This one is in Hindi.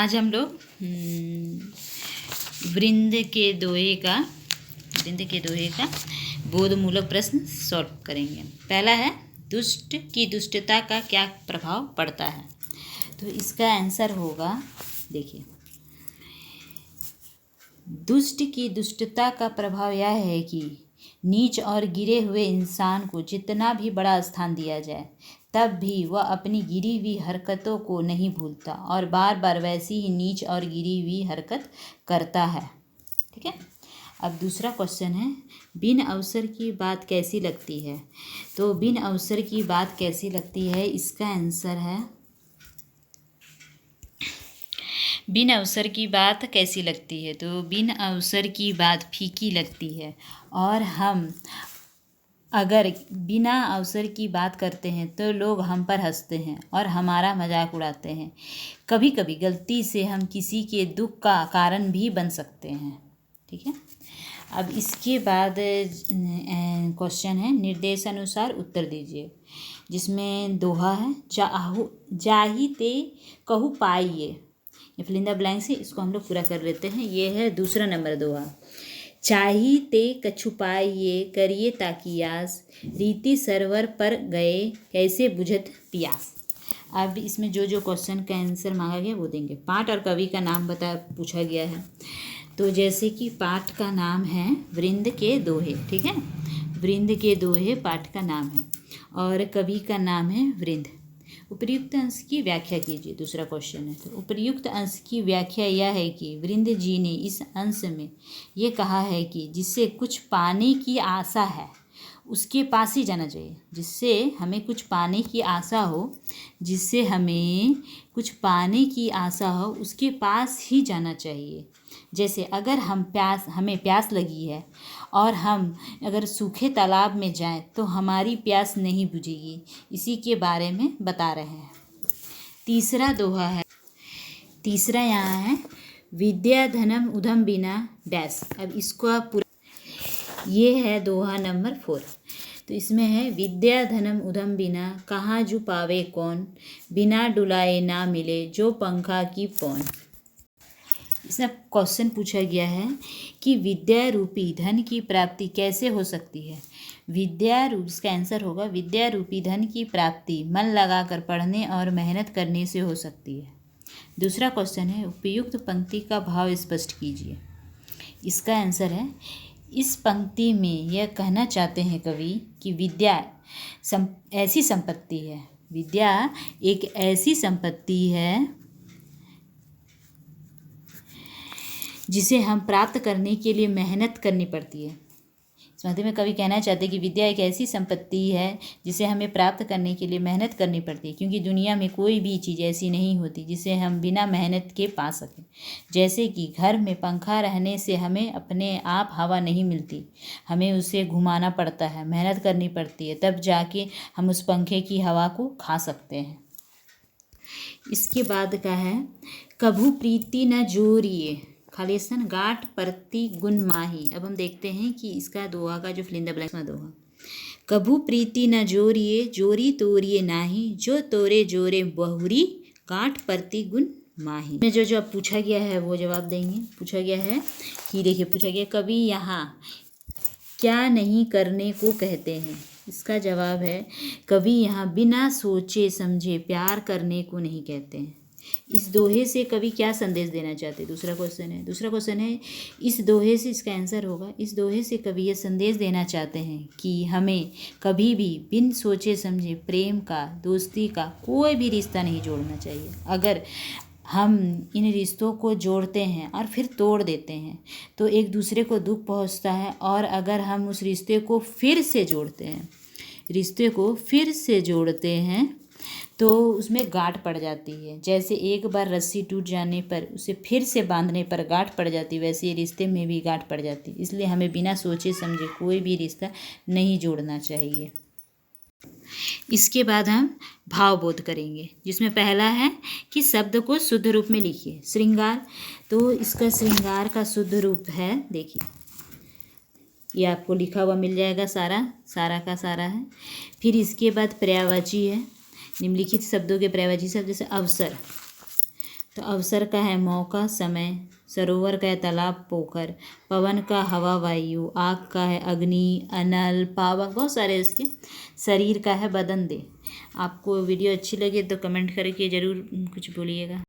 आज हम लोग वृंद के दोहे का बोधमूलक प्रश्न सॉल्व करेंगे। पहला है, दुष्ट की दुष्टता का क्या प्रभाव पड़ता है। तो इसका आंसर होगा, देखिए, दुष्ट की दुष्टता का प्रभाव यह है कि नीच और गिरे हुए इंसान को जितना भी बड़ा स्थान दिया जाए तब भी वह अपनी गिरी हुई हरकतों को नहीं भूलता और बार बार वैसी ही नीच और गिरी हुई हरकत करता है। ठीक है। अब दूसरा क्वेश्चन है, बिन अवसर की बात कैसी लगती है। तो बिन अवसर की बात कैसी लगती है, इसका आंसर है, बिन अवसर की बात कैसी लगती है। तो बिन अवसर की बात फीकी लगती है और हम अगर बिना अवसर की बात करते हैं तो लोग हम पर हंसते हैं और हमारा मजाक उड़ाते हैं। कभी कभी गलती से हम किसी के दुख का कारण भी बन सकते हैं। ठीक है। अब इसके बाद क्वेश्चन है, निर्देशानुसार उत्तर दीजिए, जिसमें दोहा है, जाही ते कहू पाइए। ये फिल इन द ब्लैंक से इसको हम लोग पूरा कर लेते हैं। ये है दूसरा नंबर दोहा, चाही ते कछु पाइए करिए ताकियास, रीति सरवर पर गए कैसे बुझत पियास। अब इसमें जो जो क्वेश्चन का आंसर मांगा गया वो देंगे। पाठ और कवि का नाम पूछा गया है। तो जैसे कि पाठ का नाम है वृंद के दोहे। ठीक है, वृंद के दोहे पाठ का नाम है और कवि का नाम है वृंद। उपर्युक्त अंश की व्याख्या कीजिए, दूसरा क्वेश्चन है। तो उपर्युक्त अंश की व्याख्या यह है कि वृंद जी ने इस अंश में ये कहा है कि जिससे कुछ पाने की आशा है उसके पास ही जाना चाहिए। जिससे हमें कुछ पाने की आशा हो, जिससे हमें कुछ पाने की आशा हो उसके पास ही जाना चाहिए। जैसे अगर हमें प्यास लगी है और हम अगर सूखे तालाब में जाएं तो हमारी प्यास नहीं बुझेगी। इसी के बारे में बता रहे हैं। तीसरा दोहा है, तीसरा यहाँ है, विद्या धनम उधम बिना डैश। अब इसको आप पूरा, ये है दोहा नंबर 4। तो इसमें है, विद्या धनम उधम बिना कहाँ जू पावे कौन, बिना डुलाए ना मिले जो पंखा की पौन। इसमें क्वेश्चन पूछा गया है कि विद्या रूपी धन की प्राप्ति कैसे हो सकती है। इसका आंसर होगा, विद्या रूपी धन की प्राप्ति मन लगाकर पढ़ने और मेहनत करने से हो सकती है। दूसरा क्वेश्चन है, उपयुक्त पंक्ति का भाव स्पष्ट कीजिए। इसका आंसर है, इस पंक्ति में यह कहना चाहते हैं कवि कि विद्या ऐसी संपत्ति है, विद्या एक ऐसी संपत्ति है जिसे हम प्राप्त करने के लिए मेहनत करनी पड़ती है। इस पंक्ति में कवि कहना चाहते हैं कि विद्या एक ऐसी संपत्ति है जिसे हमें प्राप्त करने के लिए मेहनत करनी पड़ती है, क्योंकि दुनिया में कोई भी चीज़ ऐसी नहीं होती जिसे हम बिना मेहनत के पा सकें। जैसे कि घर में पंखा रहने से हमें अपने आप हवा नहीं मिलती, हमें उसे घुमाना पड़ता है, मेहनत करनी पड़ती है, तब जाके हम उस पंखे की हवा को खा सकते हैं। इसके बाद का है, कभू प्रीति न जोरिए खालिस्तान गाठ परती गुण माही। अब हम देखते हैं कि इसका दोहा का जो फिल इन द ब्लैंक्स में दोहा, कभू प्रीति न जोरिए जोरी तोरिए नाही, जो तोरे जोरे बहुरी गाठ परती गुण माही। में जो अब पूछा गया है वो जवाब देंगे। पूछा गया है कि, देखिए, पूछा गया, कवि यहाँ क्या नहीं करने को कहते हैं। इसका जवाब है, कवि यहाँ बिना सोचे समझे प्यार करने को नहीं कहते हैं। इस दोहे से कवि क्या संदेश देना चाहते हैं, दूसरा क्वेश्चन है, इस दोहे से, इसका आंसर होगा, इस दोहे से कवि ये संदेश देना चाहते हैं कि हमें कभी भी बिन सोचे समझे प्रेम का, दोस्ती का कोई भी रिश्ता नहीं जोड़ना चाहिए। अगर हम इन रिश्तों को जोड़ते हैं और फिर तोड़ देते हैं तो एक दूसरे को दुख पहुंचता है, और अगर हम उस रिश्ते को फिर से जोड़ते हैं तो उसमें गांठ पड़ जाती है। जैसे एक बार रस्सी टूट जाने पर उसे फिर से बांधने पर गांठ पड़ जाती है, वैसे रिश्ते में भी गांठ पड़ जाती है। इसलिए हमें बिना सोचे समझे कोई भी रिश्ता नहीं जोड़ना चाहिए। इसके बाद हम भावबोध करेंगे, जिसमें पहला है कि शब्द को शुद्ध रूप में लिखिए। श्रृंगार, तो इसका श्रृंगार का शुद्ध रूप है, देखिए, ये आपको लिखा हुआ मिल जाएगा, सारा का सारा है। फिर इसके बाद पर्यायवाची है, निम्नलिखित शब्दों के पर्यायवाची शब्द जैसे अवसर, तो अवसर का है मौका, समय। सरोवर का है तालाब, पोखर। पवन का हवा, वायु। आग का है अग्नि, अनल, पावक, बहुत सारे इसके। शरीर का है बदन, देह। आपको वीडियो अच्छी लगे तो कमेंट करके ज़रूर कुछ बोलिएगा।